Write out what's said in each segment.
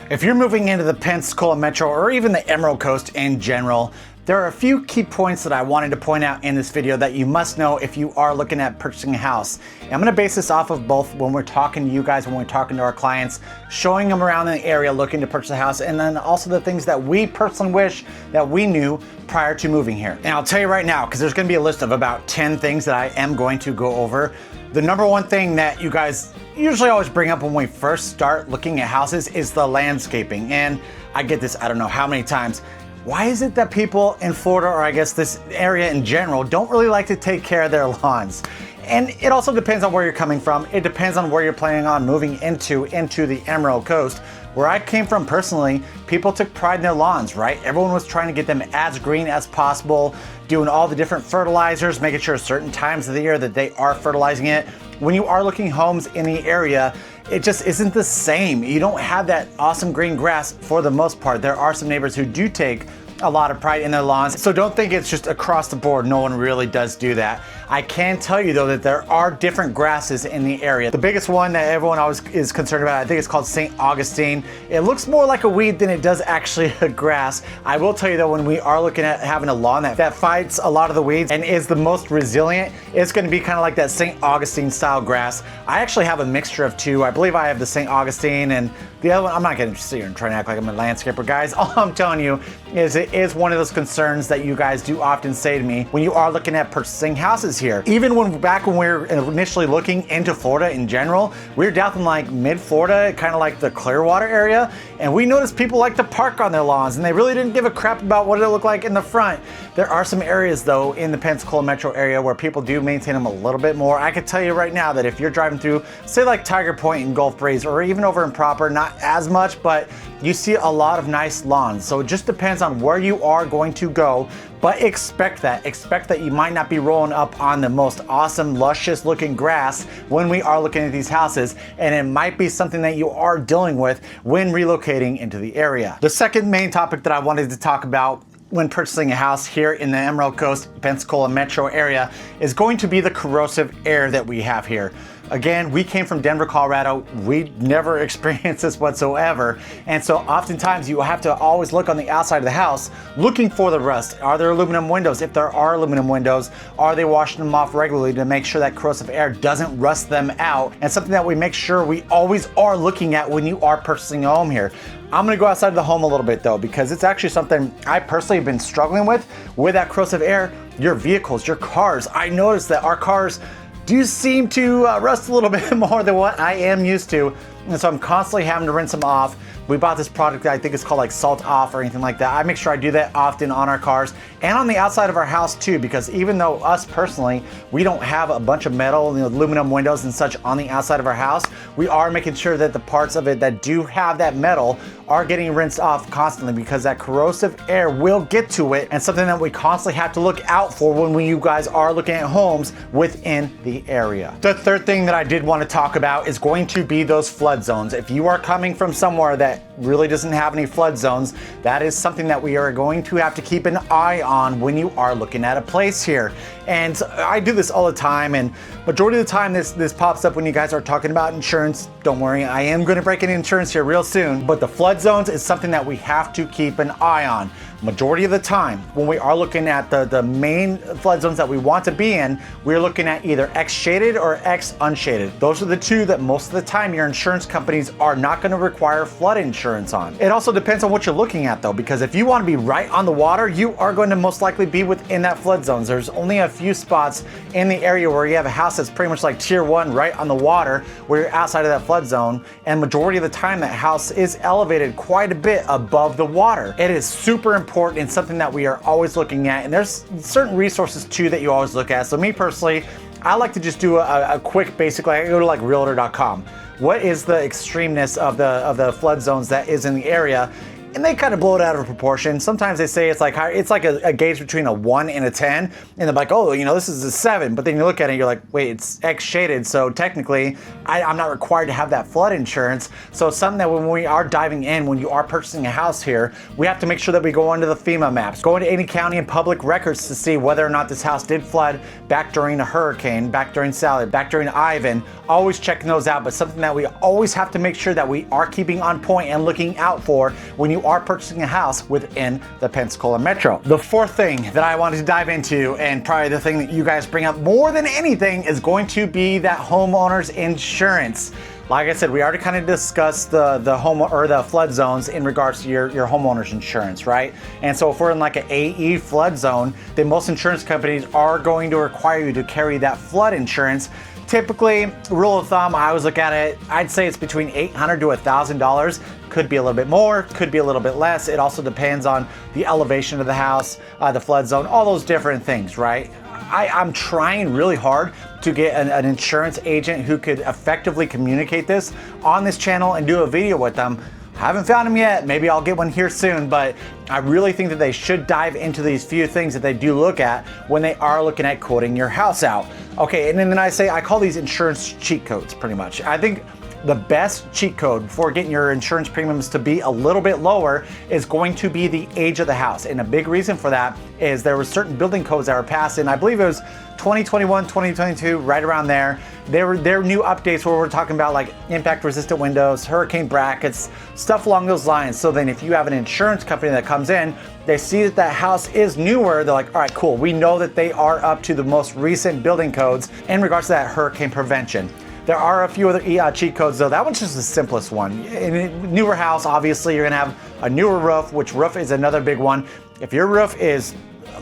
If you're moving into the Pensacola Metro or even the Emerald Coast in general, there are a few key points that I wanted to point out in this video that you must know if you are looking at purchasing a house. And I'm going to base this off of both when we're talking to you guys, when we're talking to our clients, showing them around the area looking to purchase a house, and then also the things that we personally wish that we knew prior to moving here. And I'll tell you right now, because there's going to be a list of about 10 things that I am going to go over. The number one thing that you guys usually always bring up when we first start looking at houses is the landscaping. And I get this, I don't know how many times. Why is it that people in Florida, or I guess this area in general, don't really like to take care of their lawns? And it also depends on where you're coming from. It depends on where you're planning on moving into the Emerald Coast. Where I came from personally, people took pride in their lawns, right? Everyone was trying to get them as green as possible, doing all the different fertilizers, making sure certain times of the year that they are fertilizing it. When you are looking homes in the area, it just isn't the same. You don't have that awesome green grass for the most part. There are some neighbors who do take a lot of pride in their lawns. So don't think it's just across the board. No one really does do that. I can tell you though that there are different grasses in the area. The biggest one that everyone always is concerned about, I think it's called St. Augustine. It looks more like a weed than it does actually a grass. I will tell you though, when we are looking at having a lawn that fights a lot of the weeds and is the most resilient, it's going to be kind of like that St. Augustine style grass. I actually have a mixture of two. I believe I have the St. Augustine, and the other one, I'm not going to sit here and try to act like I'm a landscaper, guys. All I'm telling you is it is one of those concerns that you guys do often say to me when you are looking at purchasing houses here. Even back when we were initially looking into Florida in general, we were down in like mid-Florida, kind of like the Clearwater area, and we noticed people like to park on their lawns, and they really didn't give a crap about what it looked like in the front. There are some areas though in the Pensacola metro area where people do maintain them a little bit more. I can tell you right now that if you're driving through, say like Tiger Point and Gulf Breeze, or even over in Proper, not as much, but you see a lot of nice lawns. So it just depends on where you are going to go, but expect that you might not be rolling up on the most awesome, luscious looking grass when we are looking at these houses, and it might be something that you are dealing with when relocating into the area. The second main topic that I wanted to talk about when purchasing a house here in the Emerald Coast, Pensacola metro area is going to be the corrosive air that we have here. Again, we came from Denver, Colorado. We never experienced this whatsoever. And so oftentimes you have to always look on the outside of the house looking for the rust. Are there aluminum windows? If there are aluminum windows, are they washing them off regularly to make sure that corrosive air doesn't rust them out? And something that we make sure we always are looking at when you are purchasing a home here. I'm gonna go outside of the home a little bit though, because it's actually something I personally have been struggling with that corrosive air. Your vehicles, your cars. I noticed that our cars do seem to rust a little bit more than what I am used to. And so I'm constantly having to rinse them off. We bought this product that I think it's called like Salt Off or anything like that. I make sure I do that often on our cars and on the outside of our house too, because even though us personally, we don't have a bunch of metal, aluminum windows and such on the outside of our house, we are making sure that the parts of it that do have that metal are getting rinsed off constantly, because that corrosive air will get to it, and something that we constantly have to look out for when you guys are looking at homes within the area. The third thing that I did want to talk about is going to be those flood zones. If you are coming from somewhere that really doesn't have any flood zones, that is something that we are going to have to keep an eye on when you are looking at a place here. And I do this all the time, and majority of the time this pops up when you guys are talking about insurance. Don't worry, I am going to break in insurance here real soon, but the flood zones is something that we have to keep an eye on. Majority of the time when we are looking at the main flood zones that we want to be in, we're looking at either X shaded or X unshaded. Those are the two that most of the time your insurance companies are not going to require flood insurance on. It also depends on what you're looking at though, because if you want to be right on the water, you are going to most likely be within that flood zones. There's only a few spots in the area where you have a house that's pretty much like tier 1 right on the water, where you're outside of that flood zone, and majority of the time that house is elevated quite a bit above the water. It is super important and something that we are always looking at, and there's certain resources too that you always look at. So me personally, I like to just do a quick basic, like I go to like realtor.com. What is the extremeness of the flood zones that is in the area? and they kind of blow it out of proportion. Sometimes they say it's like a gauge between a 1 and a 10, and they're like, oh, you know, this is a 7. But then you look at it, you're like, wait, it's X shaded, so technically I'm not required to have that flood insurance. So it's something that when we are diving in, when you are purchasing a house here, we have to make sure that we go onto the FEMA maps, go into any county and public records to see whether or not this house did flood back during a hurricane, back during Sally, back during Ivan. Always checking those out, but something that we always have to make sure that we are keeping on point and looking out for when you are purchasing a house within the Pensacola Metro. The fourth thing that I wanted to dive into, and probably the thing that you guys bring up more than anything, is going to be that homeowner's insurance. Like I said, we already kind of discussed the home or the flood zones in regards to your homeowner's insurance, right? And so if we're in like an AE flood zone, then most insurance companies are going to require you to carry that flood insurance. Typically, rule of thumb, I always look at it, I'd say it's between $800 to $1,000. Could be a little bit more, could be a little bit less. It also depends on the elevation of the house, the flood zone, all those different things, right? I'm trying really hard to get an insurance agent who could effectively communicate this on this channel and do a video with them. Haven't found them yet. Maybe I'll get one here soon, but I really think that they should dive into these few things that they do look at when they are looking at quoting your house out. Okay, and then I call these insurance cheat codes pretty much. I think the best cheat code for getting your insurance premiums to be a little bit lower is going to be the age of the house. And a big reason for that is there were certain building codes that were passed in, I believe it was 2021, 2022, right around there. There were new updates where we're talking about like impact resistant windows, hurricane brackets, stuff along those lines. So then if you have an insurance company that comes in, they see that that house is newer, they're like, all right, cool. We know that they are up to the most recent building codes in regards to that hurricane prevention. There are a few other cheat codes though. That one's just the simplest one. In a newer house, obviously you're gonna have a newer roof, which roof is another big one. If your roof is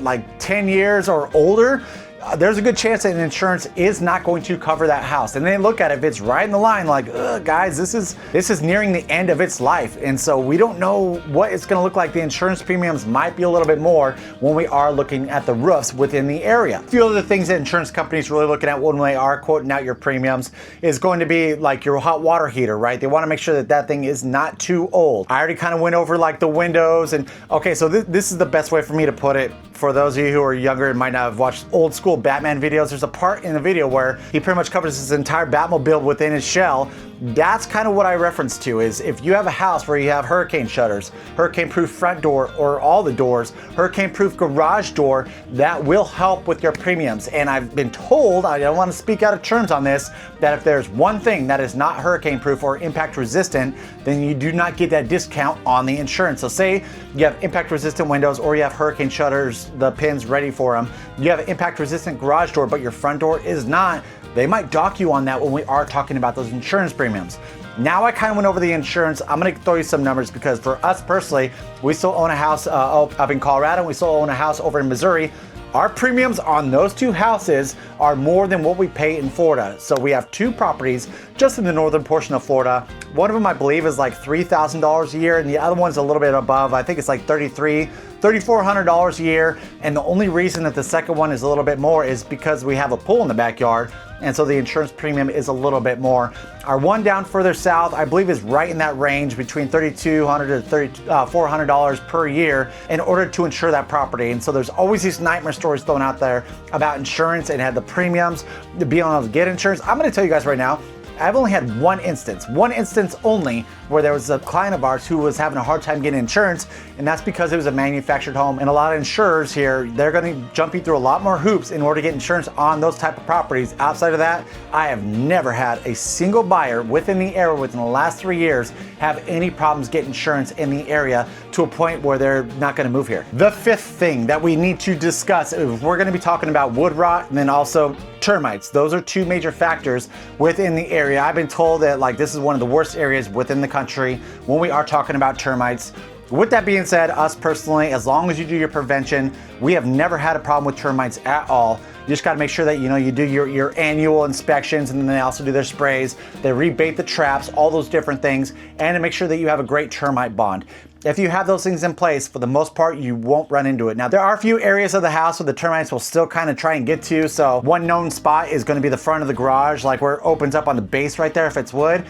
like 10 years or older, there's a good chance that insurance is not going to cover that house. And they look at it, if it's right in the line, like, guys, this is nearing the end of its life. And so we don't know what it's gonna look like. The insurance premiums might be a little bit more when we are looking at the roofs within the area. A few other things that insurance companies really looking at when they are quoting out your premiums is going to be like your hot water heater, right? They wanna make sure that that thing is not too old. I already kind of went over like the windows and, okay, so this is the best way for me to put it. For those of you who are younger and might not have watched old school Batman videos, there's a part in the video where he pretty much covers his entire Batmobile within his shell. That's kind of what I reference to, is if you have a house where you have hurricane shutters, hurricane-proof front door or all the doors, hurricane-proof garage door, that will help with your premiums. And I've been told, I don't want to speak out of terms on this, that if there's one thing that is not hurricane-proof or impact-resistant, then you do not get that discount on the insurance. So say you have impact-resistant windows or you have hurricane shutters, the pins ready for them, you have an impact-resistant garage door, but your front door is not, they might dock you on that when we are talking about those insurance premiums. Now I kind of went over the insurance. I'm gonna throw you some numbers because for us personally, we still own a house up in Colorado, and we still own a house over in Missouri. Our premiums on those two houses are more than what we pay in Florida. So we have two properties just in the northern portion of Florida. One of them I believe is like $3,000 a year, and the other one's a little bit above. I think it's like $3,400 a year. And the only reason that the second one is a little bit more is because we have a pool in the backyard. And so the insurance premium is a little bit more. Our one down further south, I believe, is right in that range between $3,200 to $400 per year in order to insure that property. And so there's always these nightmare stories thrown out there about insurance and had the premiums to be able to get insurance. I'm gonna tell you guys right now, I've only had one instance only, where there was a client of ours who was having a hard time getting insurance, and that's because it was a manufactured home. And a lot of insurers here, they're gonna jump you through a lot more hoops in order to get insurance on those type of properties. Outside of that, I have never had a single buyer within the area within the last 3 years have any problems getting insurance in the area to a point where they're not gonna move here. The fifth thing that we need to discuss, if we're gonna be talking about wood rot and then also termites. Those are two major factors within the area. I've been told that like this is one of the worst areas within the country when we are talking about termites. With that being said, us personally, as long as you do your prevention, we have never had a problem with termites at all. You just got to make sure that you do your annual inspections, and then they also do their sprays. They rebait the traps, all those different things, and to make sure that you have a great termite bond. If you have those things in place, for the most part, you won't run into it. Now, there are a few areas of the house where the termites will still kind of try and get to. So one known spot is going to be the front of the garage, like where it opens up on the base right there if it's wood.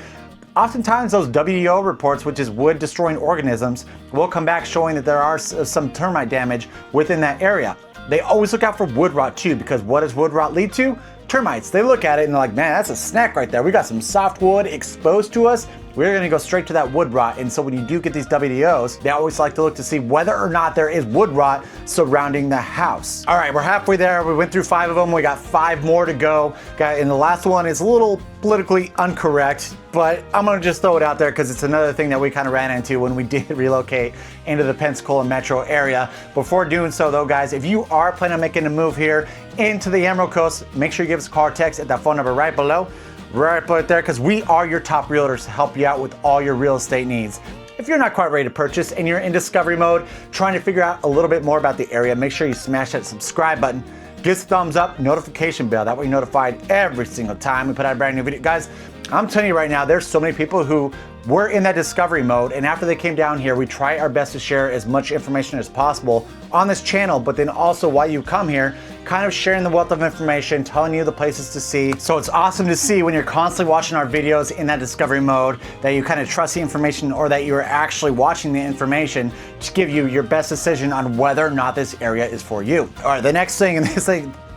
Oftentimes those WDO reports, which is wood destroying organisms, will come back showing that there are some termite damage within that area. They always look out for wood rot too, because what does wood rot lead to? Termites. They look at it and they're like, man, that's a snack right there. We got some soft wood exposed to us. We're gonna go straight to that wood rot. And so when you do get these WDOs, they always like to look to see whether or not there is wood rot surrounding the house. All right, we're halfway there. We went through 5 of them. We got 5 more to go. And the last one is a little politically incorrect, but I'm gonna just throw it out there because it's another thing that we kind of ran into when we did relocate into the Pensacola metro area. Before doing so though, guys, if you are planning on making a move here into the Emerald Coast, make sure you give us a call or text at that phone number right below. Right there, because we are your top realtors to help you out with all your real estate needs. If you're not quite ready to purchase and you're in discovery mode, trying to figure out a little bit more about the area, make sure you smash that subscribe button, give us a thumbs up, notification bell. That way you're notified every single time we put out a brand new video. Guys, I'm telling you right now, there's so many people who were in that discovery mode, and after they came down here, we try our best to share as much information as possible on this channel, but then also while you come here, kind of sharing the wealth of information, telling you the places to see. So it's awesome to see when you're constantly watching our videos in that discovery mode that you kind of trust the information, or that you're actually watching the information to give you your best decision on whether or not this area is for you. All right, the next thing, and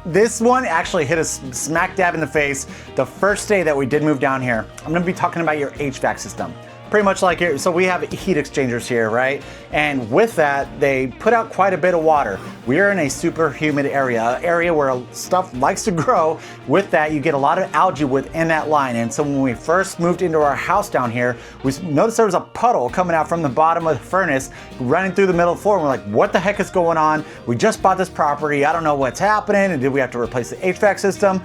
this one actually hit us smack dab in the face the first day that we did move down here. I'm gonna be talking about your HVAC system. Pretty much like here, so we have heat exchangers here, right? And with that, they put out quite a bit of water. We are in a super humid area, an area where stuff likes to grow. With that, you get a lot of algae within that line. And so when we first moved into our house down here, we noticed there was a puddle coming out from the bottom of the furnace, running through the middle of the floor. And we're like, what the heck is going on? We just bought this property. I don't know what's happening. And did we have to replace the HVAC system?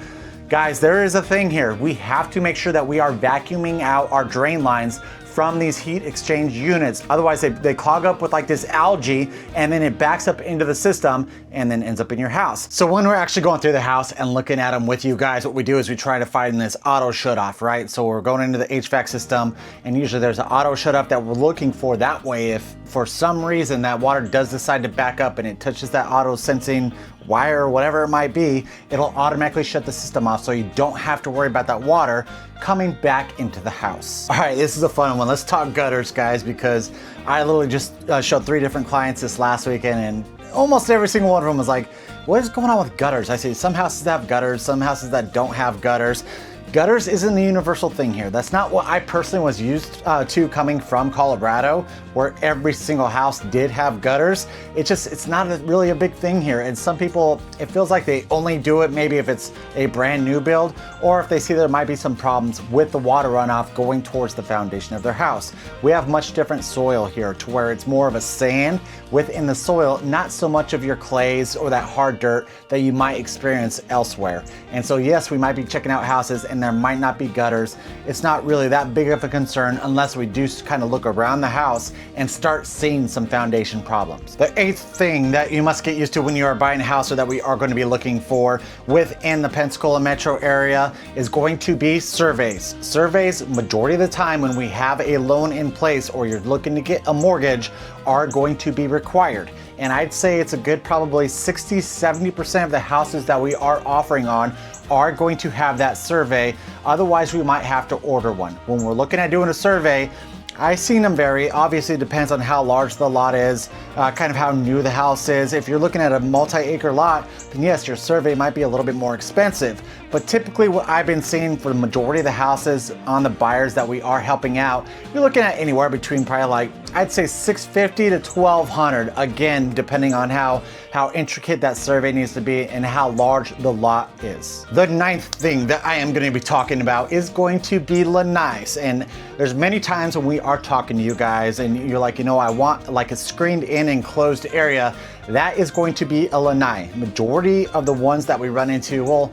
Guys, there is a thing here. We have to make sure that we are vacuuming out our drain lines from these heat exchange units. Otherwise they clog up with like this algae, and then it backs up into the system and then ends up in your house. So when we're actually going through the house and looking at them with you guys, what we do is we try to find this auto shut off, right? So we're going into the HVAC system, and usually there's an auto shut off that we're looking for. That way, if for some reason that water does decide to back up and it touches that auto sensing wire or whatever it might be, it'll automatically shut the system off, so you don't have to worry about that water coming back into the house. All right, this is a fun one. Let's talk gutters, guys, because I literally just showed 3 different clients this last weekend, and almost every single one of them was like, what is going on with gutters? I say some houses that have gutters, some houses that don't have gutters. Gutters isn't the universal thing here. That's not what I personally was used to coming from Colorado, where every single house did have gutters. It's not really a big thing here. And some people, it feels like they only do it maybe if it's a brand new build, or if they see there might be some problems with the water runoff going towards the foundation of their house. We have much different soil here, to where it's more of a sand within the soil, not so much of your clays or that hard dirt that you might experience elsewhere. And so yes, we might be checking out houses and there might not be gutters. It's not really that big of a concern unless we do kind of look around the house and start seeing some foundation problems. The 8th thing that you must get used to when you are buying a house, or that we are going to be looking for within the Pensacola metro area, is going to be surveys. Surveys, majority of the time when we have a loan in place or you're looking to get a mortgage, are going to be required. And I'd say it's a good probably 60-70% of the houses that we are offering on are going to have that survey. Otherwise, we might have to order one. When we're looking at doing a survey, I've seen them vary. Obviously, it depends on how large the lot is, kind of how new the house is. If you're looking at a multi-acre lot, then yes, your survey might be a little bit more expensive. But typically what I've been seeing for the majority of the houses on the buyers that we are helping out, you're looking at anywhere between probably like, I'd say $650 to $1,200, again, depending on how intricate that survey needs to be and how large the lot is. The 9th thing that I am going to be talking about is going to be Lanai. And there's many times when we are talking to you guys and you're like, you know, I want like a screened in enclosed area. That is going to be a Lanai. Majority of the ones that we run into, well,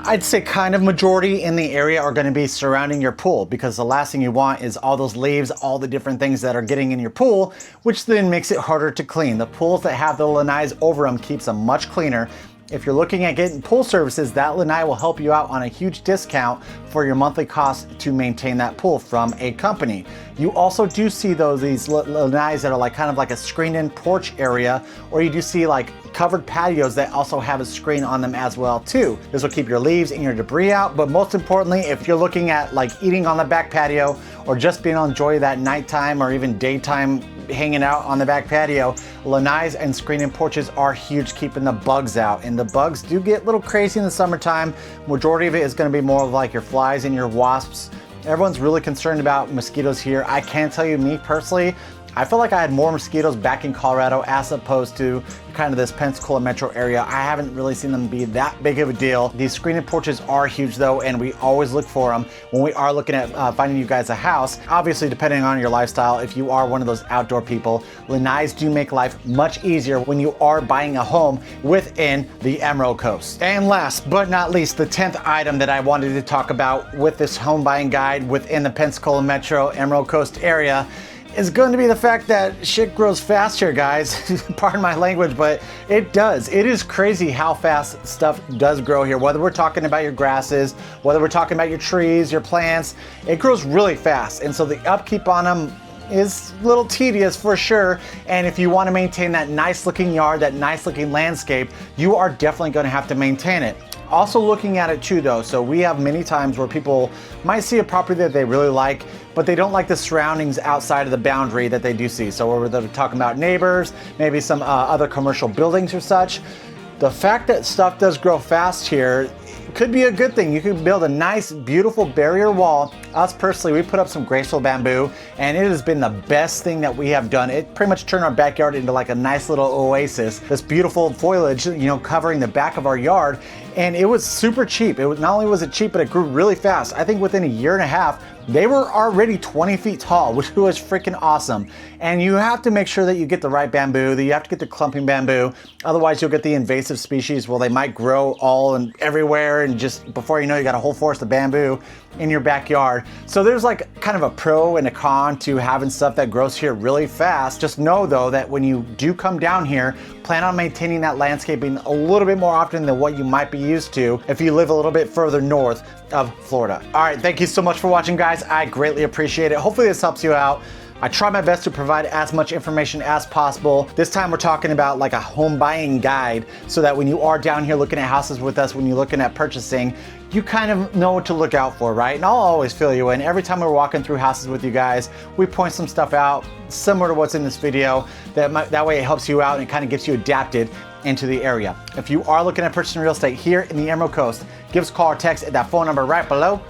I'd say kind of majority in the area are going to be surrounding your pool, because the last thing you want is all those leaves, all the different things that are getting in your pool, which then makes it harder to clean. The pools that have the Lanais over them keeps them much cleaner. If you're looking at getting pool services, that Lanai will help you out on a huge discount for your monthly cost to maintain that pool from a company. You also do see these Lanais that are like kind of like a screened-in porch area, or you do see like covered patios that also have a screen on them as well too. This will keep your leaves and your debris out, but most importantly, if you're looking at like eating on the back patio or just being able to enjoy that nighttime or even daytime hanging out on the back patio, lanais and screen-in porches are huge, keeping the bugs out. And the bugs do get a little crazy in the summertime. Majority of it is going to be more of like your flies and your wasps. Everyone's really concerned about mosquitoes here. I can't tell you, me personally, I feel like I had more mosquitoes back in Colorado as opposed to kind of this Pensacola metro area. I haven't really seen them be that big of a deal. These screened porches are huge though, and we always look for them when we are looking at finding you guys a house. Obviously, depending on your lifestyle, if you are one of those outdoor people, lanais do make life much easier when you are buying a home within the Emerald Coast. And last but not least, the 10th item that I wanted to talk about with this home buying guide within the Pensacola metro Emerald Coast area is going to be the fact that shit grows fast here, guys. Pardon my language, but it does. It is crazy how fast stuff does grow here. Whether we're talking about your grasses, whether we're talking about your trees, your plants, it grows really fast. And so the upkeep on them is a little tedious for sure. And if you want to maintain that nice looking yard, that nice looking landscape, you are definitely going to have to maintain it. Also looking at it too though, so we have many times where people might see a property that they really like, but they don't like the surroundings outside of the boundary that they do see. So we're talking about neighbors, maybe some other commercial buildings or such. The fact that stuff does grow fast here could be a good thing. You could build a nice, beautiful barrier wall. Us personally, we put up some graceful bamboo, and it has been the best thing that we have done. It pretty much turned our backyard into like a nice little oasis. This beautiful foliage, covering the back of our yard, and it was super cheap. It was, not only was it cheap, but it grew really fast. I think within a year and a half, they were already 20 feet tall, which was freaking awesome. And you have to make sure that you get the right bamboo, that you have to get the clumping bamboo. Otherwise, you'll get the invasive species where they might grow all and everywhere, and just before you know, you got a whole forest of bamboo in your backyard. So there's like kind of a pro and a con to having stuff that grows here really fast. Just know though that when you do come down here, plan on maintaining that landscaping a little bit more often than what you might be used to if you live a little bit further north of Florida. All right, thank you so much for watching, guys. I greatly appreciate it. Hopefully this helps you out. I try my best to provide as much information as possible. This time we're talking about like a home buying guide, so that when you are down here looking at houses with us, when you're looking at purchasing, you kind of know what to look out for, right? And I'll always fill you in. Every time we're walking through houses with you guys, we point some stuff out similar to what's in this video. That way it helps you out and it kind of gets you adapted into the area. If you are looking at purchasing real estate here in the Emerald Coast, give us a call or text at that phone number right below.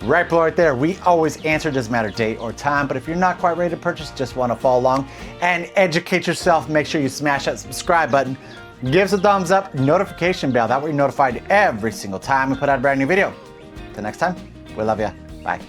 Right there. We always answer, doesn't matter date or time, but if you're not quite ready to purchase, just want to follow along and educate yourself, make sure you smash that subscribe button, give us a thumbs up, notification bell, that way you're notified every single time we put out a brand new video. Till next time, we love you. Bye.